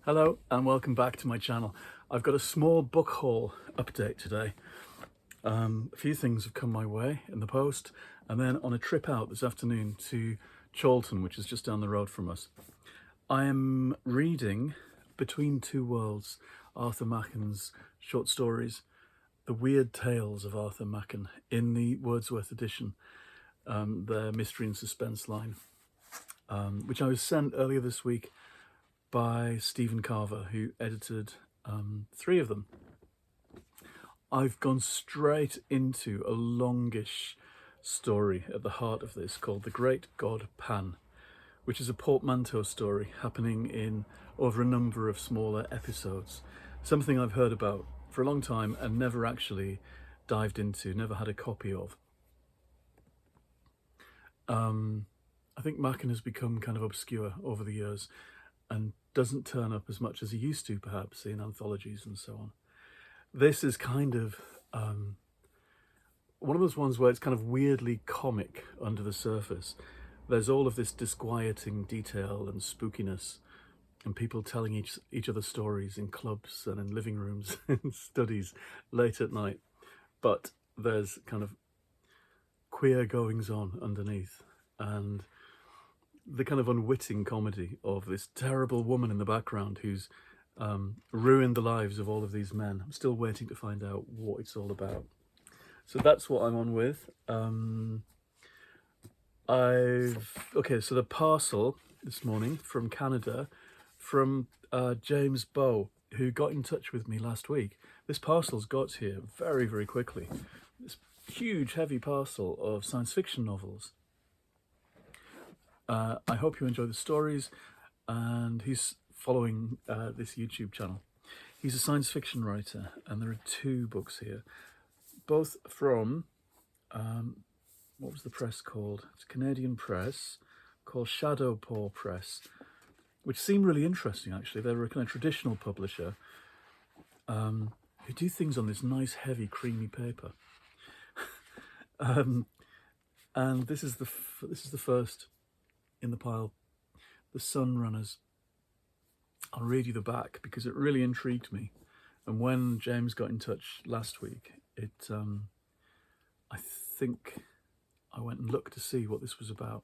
Hello and welcome back to my channel. I've got a small book haul update today. A few things have come my way in the post, and then on a trip out this afternoon to Chorlton, which is just down the road from us. I am reading Between Two Worlds, Arthur Machen's short stories, The Weird Tales of Arthur Machen, in the Wordsworth edition, the mystery and suspense line, which I was sent earlier this week by Stephen Carver, who edited 3 of them. I've gone straight into a longish story at the heart of this called The Great God Pan, which is a portmanteau story happening in over a number of smaller episodes. Something I've heard about for a long time and never actually dived into, never had a copy of. I think Machen has become kind of obscure over the years and doesn't turn up as much as he used to, perhaps, in anthologies and so on. This is kind of one of those ones where it's kind of weirdly comic under the surface. There's all of this disquieting detail and spookiness, and people telling each other stories in clubs and in living rooms and studies late at night. But there's kind of queer goings on underneath, and the kind of unwitting comedy of this terrible woman in the background who's ruined the lives of all of these men. I'm still waiting to find out what it's all about. So that's what I'm on with. So the parcel this morning from Canada, from James Bow, who got in touch with me last week. This parcel's got here very, very quickly. This huge, heavy parcel of science fiction novels. I hope you enjoy the stories, and he's following this YouTube channel. He's a science fiction writer, and there are 2 books here, both from, what was the press called? It's a Canadian press called Shadow Paw Press, which seem really interesting, actually. They're a kind of traditional publisher who do things on this nice, heavy, creamy paper. And this is the first in the pile, The Sun Runners. I'll read you the back because it really intrigued me. And when James got in touch last week, I think I went and looked to see what this was about.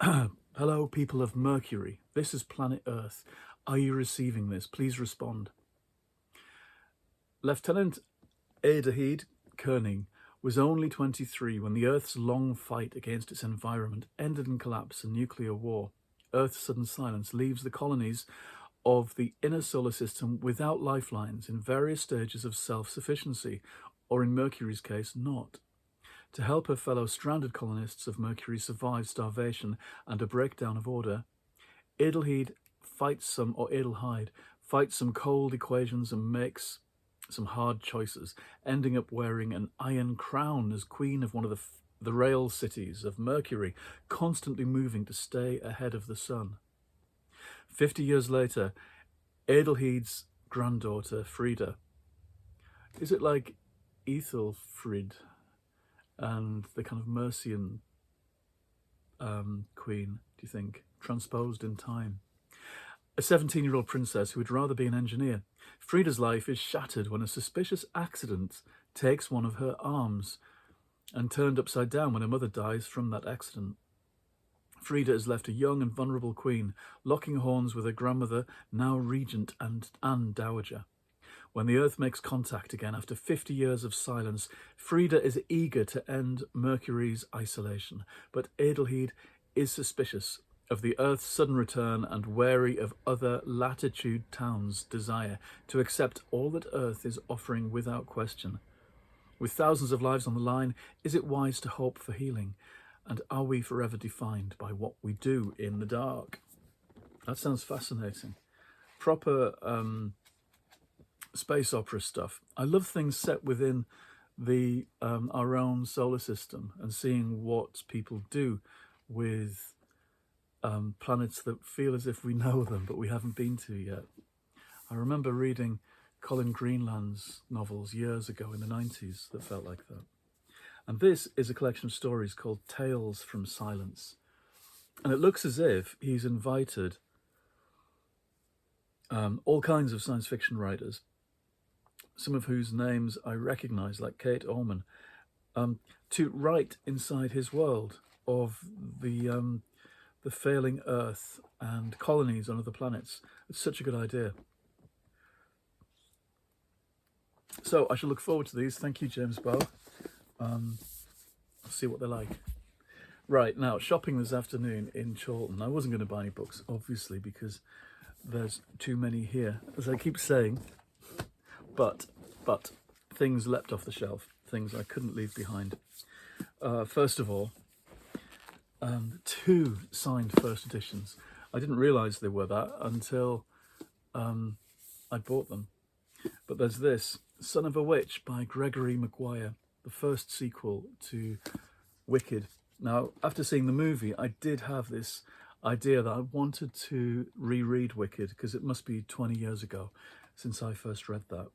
Hello, people of Mercury. This is planet Earth. Are you receiving this? Please respond. Lieutenant Adahid Koenig was only 23 when the Earth's long fight against its environment ended in collapse and nuclear war. Earth's sudden silence leaves the colonies of the inner solar system without lifelines in various stages of self-sufficiency, or in Mercury's case, not. To help her fellow stranded colonists of Mercury survive starvation and a breakdown of order, Adelheid fights some cold equations and makes some hard choices, ending up wearing an iron crown as queen of one of the rail cities of Mercury, constantly moving to stay ahead of the sun. 50 years later, Adelheid's granddaughter, Frida, is it like Ethelfrid and the kind of Mercian queen, do you think, transposed in time? A 17-year-old princess who would rather be an engineer. Frida's life is shattered when a suspicious accident takes one of her arms, and turned upside down when her mother dies from that accident. Frida is left a young and vulnerable queen, locking horns with her grandmother, now regent and dowager. When the Earth makes contact again after 50 years of silence, Frida is eager to end Mercury's isolation, but Adelheid is suspicious of the Earth's sudden return and wary of other latitude towns' desire to accept all that Earth is offering without question. With thousands of lives on the line, is it wise to hope for healing? And are we forever defined by what we do in the dark? That sounds fascinating. Proper space opera stuff. I love things set within the our own solar system and seeing what people do with planets that feel as if we know them, but we haven't been to yet. I remember reading Colin Greenland's novels years ago in the 90s that felt like that. And this is a collection of stories called Tales from Silence. And it looks as if he's invited all kinds of science fiction writers, some of whose names I recognise, like Kate Orman, to write inside his world of the failing Earth and colonies on other planets. It's such a good idea. So I shall look forward to these. Thank you, James Bow. I'll see what they're like. Right, now, shopping this afternoon in Chorlton. I wasn't going to buy any books, obviously, because there's too many here, as I keep saying. But things leapt off the shelf, things I couldn't leave behind. First of all, 2 signed first editions. I didn't realise they were that until I bought them. But there's this, Son of a Witch by Gregory Maguire, the first sequel to Wicked. Now, after seeing the movie, I did have this idea that I wanted to reread Wicked, because it must be 20 years ago since I first read that.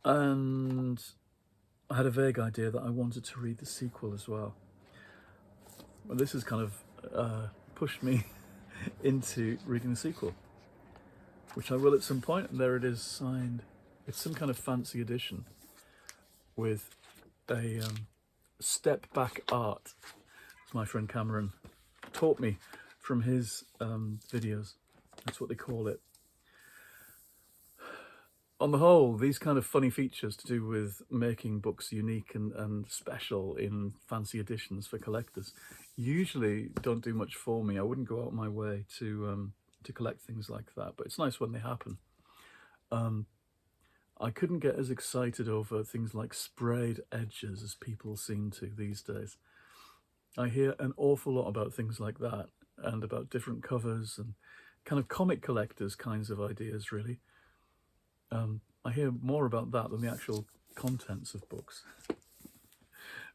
And I had a vague idea that I wanted to read the sequel as well. Well, this has kind of pushed me into reading the sequel, which I will at some point. And there it is, signed. It's some kind of fancy edition with a step back art, as my friend Cameron taught me from his videos. That's what they call it. On the whole, these kind of funny features to do with making books unique and special in fancy editions for collectors usually don't do much for me. I wouldn't go out my way to collect things like that, but it's nice when they happen. I couldn't get as excited over things like sprayed edges as people seem to these days. I hear an awful lot about things like that, and about different covers and kind of comic collectors kinds of ideas, really. I hear more about that than the actual contents of books,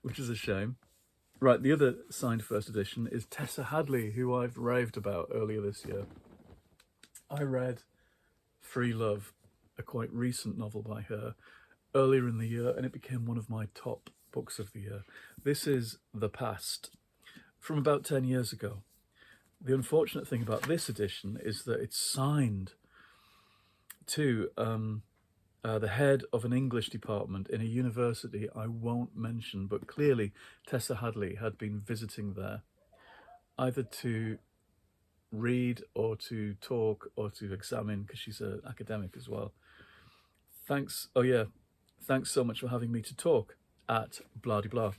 which is a shame. Right, the other signed first edition is Tessa Hadley, who I've raved about earlier this year. I read Free Love, a quite recent novel by her, earlier in the year, and it became one of my top books of the year. This is The Past, from about 10 years ago. The unfortunate thing about this edition is that it's signed to the head of an English department in a university I won't mention, but clearly Tessa Hadley had been visiting there, either to read or to talk or to examine, because she's an academic as well. Thanks, oh yeah, thanks so much for having me to talk at blah de blah.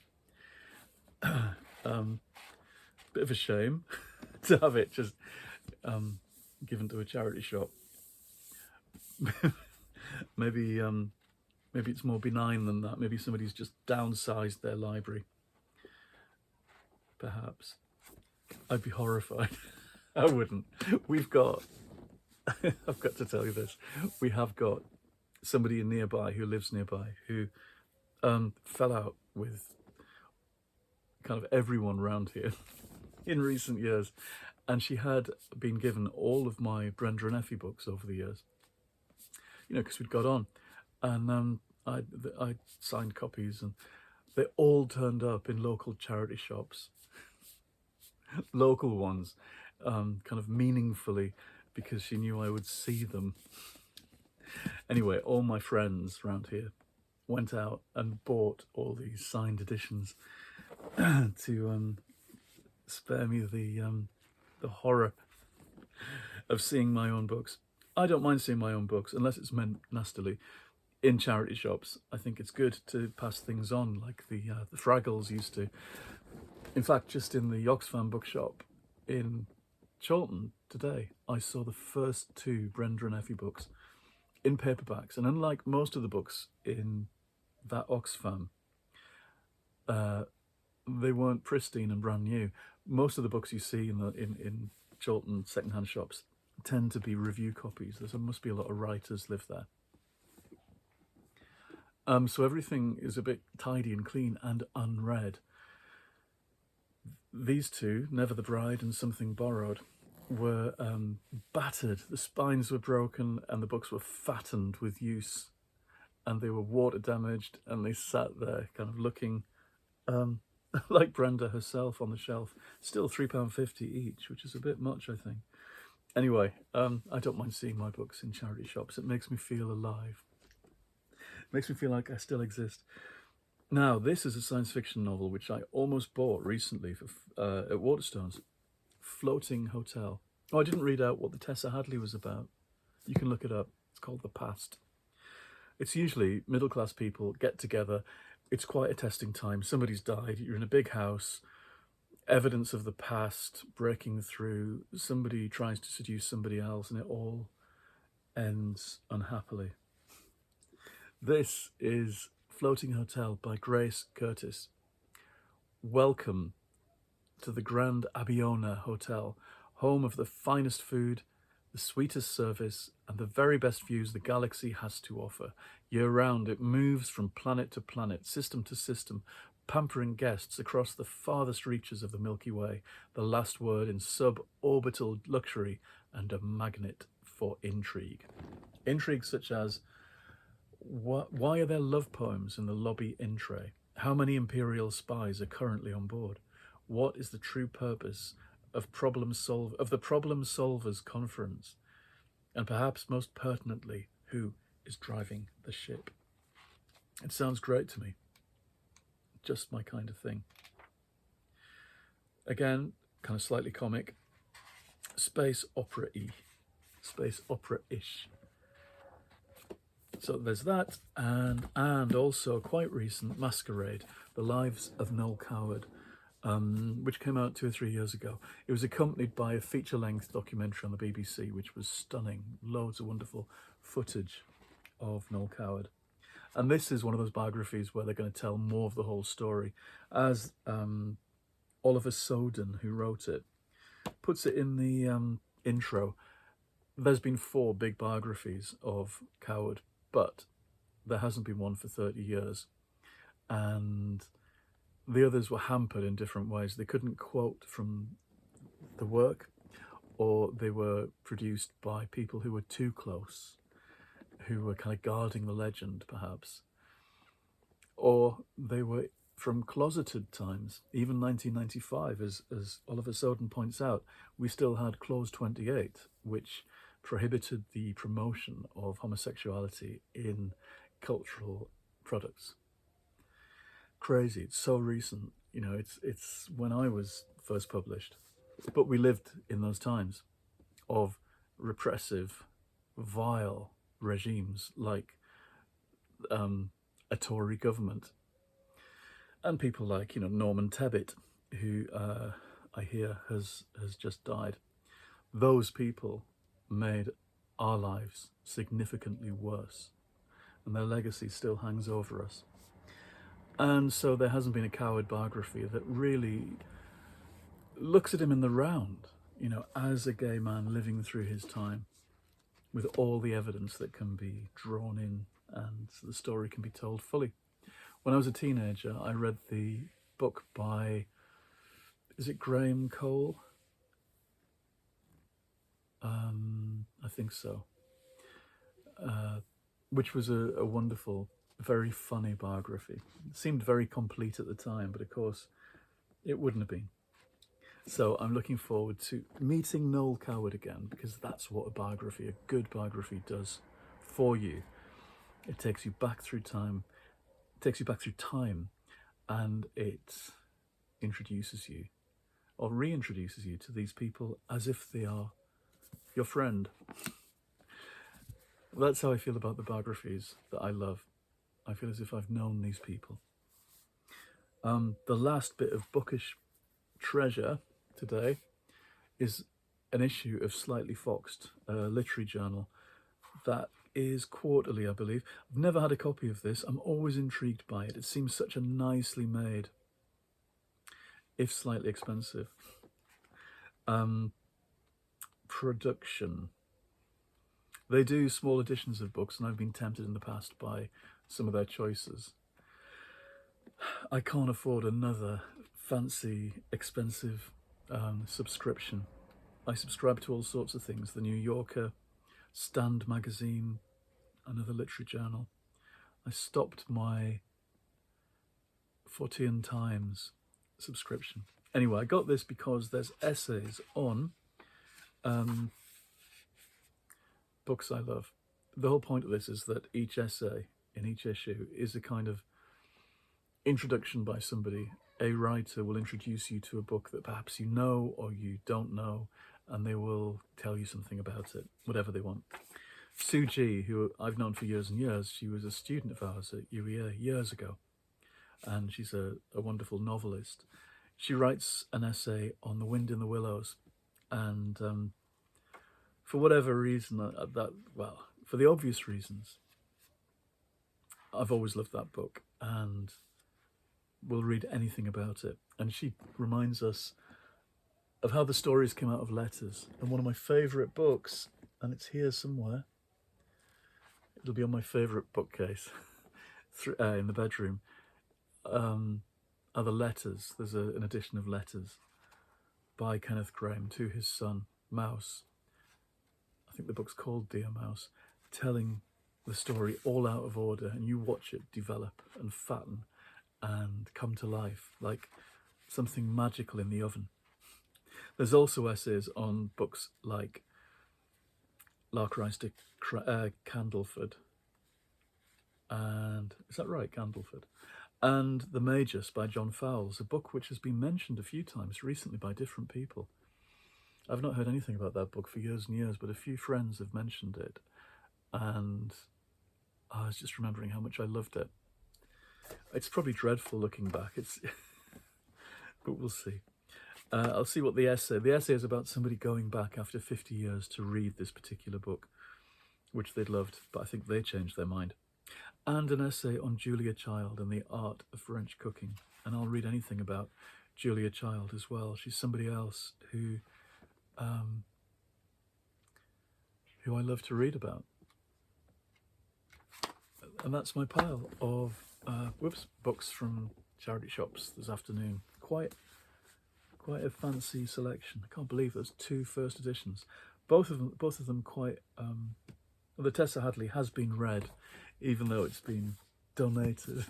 Bit of a shame to have it just given to a charity shop. Maybe it's more benign than that. Maybe somebody's just downsized their library. Perhaps. I'd be horrified. I wouldn't. We've got, I've got to tell you this, we have got somebody nearby who lives nearby who fell out with kind of everyone around here in recent years. And she had been given all of my Brenda and Effie books over the years, you know, because we'd got on. And I signed copies, and they all turned up in local charity shops, local ones, kind of meaningfully, because she knew I would see them. Anyway, all my friends around here went out and bought all these signed editions to spare me the horror of seeing my own books. I don't mind seeing my own books, unless it's meant nastily, in charity shops. I think it's good to pass things on, like the Fraggles used to. In fact, just in the Oxfam bookshop in Chorlton today, I saw the first 2 Brenda and Effie books in paperbacks. And unlike most of the books in that Oxfam, they weren't pristine and brand new. Most of the books you see in Chorlton secondhand shops tend to be review copies. There must be a lot of writers live there. So everything is a bit tidy and clean and unread. These 2, Never the Bride and Something Borrowed, were battered. The spines were broken and the books were fattened with use, and they were water damaged, and they sat there kind of looking like Brenda herself on the shelf. Still £3.50 each, which is a bit much, I think. Anyway, I don't mind seeing my books in charity shops. It makes me feel alive. It makes me feel like I still exist. Now, this is a science fiction novel which I almost bought recently for, at Waterstones. Floating Hotel. Oh, I didn't read out what the Tessa Hadley was about. You can look it up. It's called The Past. It's usually middle-class people get together. It's quite a testing time. Somebody's died. You're in a big house. Evidence of the past breaking through. Somebody tries to seduce somebody else, and it all ends unhappily. This is Floating Hotel by Grace Curtis. Welcome to the Grand Abiona Hotel, home of the finest food, the sweetest service, and the very best views the galaxy has to offer. Year-round, it moves from planet to planet, system to system, pampering guests across the farthest reaches of the Milky Way, the last word in suborbital luxury and a magnet for intrigue. Intrigue such as, why are there love poems in the lobby in tray? How many Imperial spies are currently on board? What is the true purpose of the Problem Solvers Conference? And perhaps most pertinently, who is driving the ship? It sounds great to me. Just my kind of thing. Again, kind of slightly comic. Space opera-y. Space opera-ish. So there's that, and also quite recent, Masquerade, The Lives of Noel Coward, which came out 2 or 3 years ago. It was accompanied by a feature-length documentary on the BBC, which was stunning. Loads of wonderful footage of Noel Coward. And this is one of those biographies where they're going to tell more of the whole story. As Oliver Soden, who wrote it, puts it in the intro, there's been 4 big biographies of Coward, but there hasn't been one for 30 years. And the others were hampered in different ways. They couldn't quote from the work, or they were produced by people who were too close, who were kind of guarding the legend, perhaps. Or they were from closeted times. Even 1995, as Oliver Soden points out, we still had Clause 28, which prohibited the promotion of homosexuality in cultural products. Crazy. It's so recent. You know, it's when I was first published. But we lived in those times of repressive, vile regimes like a Tory government. And people like, Norman Tebbit, who I hear has just died. Those people made our lives significantly worse, and their legacy still hangs over us. And so there hasn't been a Coward biography that really looks at him in the round, as a gay man living through his time, with all the evidence that can be drawn in, and the story can be told fully. When I was a teenager, I read the book by, is it Graham Cole? I think so. Which was a wonderful, very funny biography. It seemed very complete at the time, but of course it wouldn't have been. So I'm looking forward to meeting Noel Coward again, because that's what a good biography does for you. It takes you back through time, and it introduces you, or reintroduces you to these people as if they are your friend. That's how I feel about the biographies that I love. I feel as if I've known these people. The last bit of bookish treasure today is an issue of Slightly Foxed, a literary journal that is quarterly, I believe. I've never had a copy of this. I'm always intrigued by it. It seems such a nicely made, if slightly expensive, production. They do small editions of books, and I've been tempted in the past by some of their choices. I can't afford another fancy, expensive subscription. I subscribe to all sorts of things. The New Yorker, Stand magazine, another literary journal. I stopped my Fortean Times subscription. Anyway, I got this because there's essays on books I love. The whole point of this is that each essay in each issue is a kind of introduction by somebody. A writer will introduce you to a book that perhaps you know or you don't know, and they will tell you something about it, whatever they want. Sue G, who I've known for years and years, she was a student of ours at UEA years ago, and she's a wonderful novelist. She writes an essay on The Wind in the Willows, and for whatever reason, for the obvious reasons, I've always loved that book and will read anything about it. And she reminds us of how the stories came out of letters. And one of my favourite books, and it's here somewhere, it'll be on my favourite bookcase in the bedroom, are the letters. There's an edition of Letters by Kenneth Grahame to his son, Mouse. I think the book's called Dear Mouse, telling the story all out of order, and you watch it develop and fatten and come to life like something magical in the oven. There's also essays on books like Lark Rise to Candleford, and is that right, Candleford? And The Magus by John Fowles, a book which has been mentioned a few times recently by different people. I've not heard anything about that book for years and years, but a few friends have mentioned it, and I was just remembering how much I loved it. It's probably dreadful looking back, but we'll see. I'll see what the essay is about. Somebody going back after 50 years to read this particular book, which they'd loved, but I think they changed their mind. And an essay on Julia Child and the art of French cooking. And I'll read anything about Julia Child as well. She's somebody else who I love to read about. And that's my pile of books from charity shops this afternoon. Quite a fancy selection. I can't believe there's 2 first editions. Both of them quite. The Tessa Hadley has been read, even though it's been donated.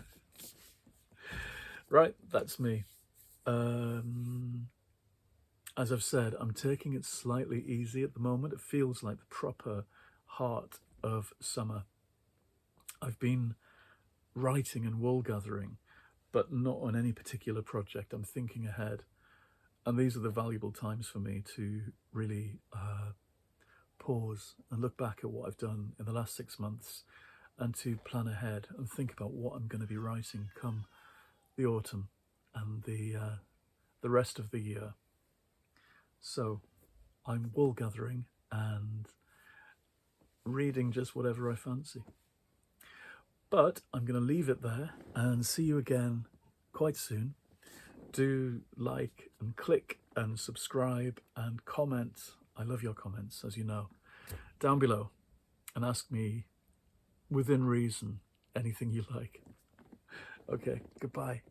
Right, that's me. As I've said, I'm taking it slightly easy at the moment. It feels like the proper heart of summer. I've been writing and wool gathering, but not on any particular project. I'm thinking ahead. And these are the valuable times for me to really pause and look back at what I've done in the last 6 months, and to plan ahead and think about what I'm going to be writing come the autumn and the rest of the year. So I'm wool gathering and reading just whatever I fancy. But I'm going to leave it there and see you again quite soon. Do like and click and subscribe and comment. I love your comments, as you know, down below, and ask me within reason anything you like. Okay, goodbye.